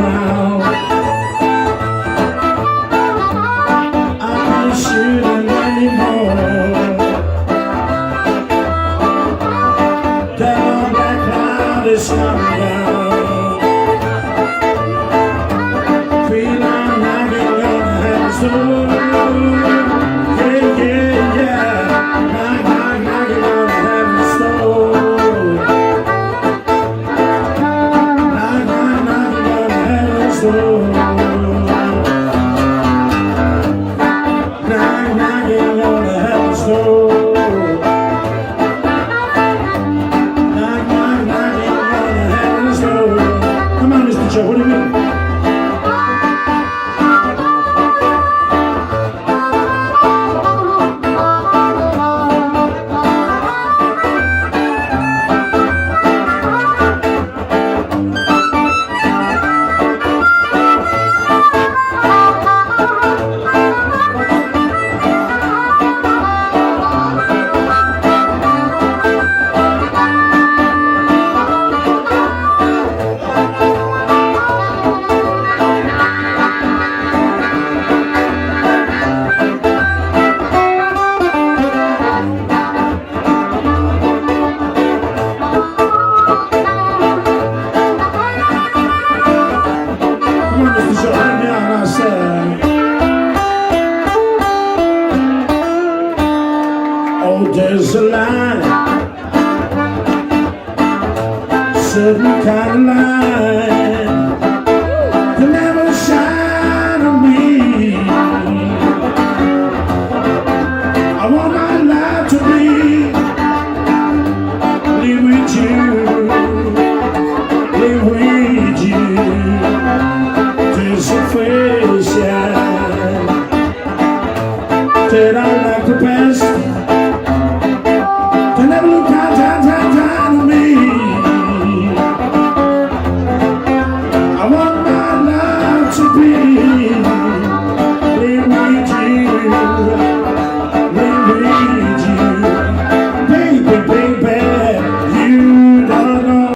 ground. I can't shoot it anymore. That long black cloud is coming down. Feel like knocking on heaven's door. Yeah, yeah, yeah. Knock, knock, knocking on heaven's door. Knock, knock, knocking on heaven's door. Knock, knocking on heaven's door. Knock, knock, knocking on heaven's door. Come on, Mr. Joe, what do you mean? Oh, there's a line, certain kind of line that never shine on me. I want my life to be live with you, live with you. There's a face that I like to pass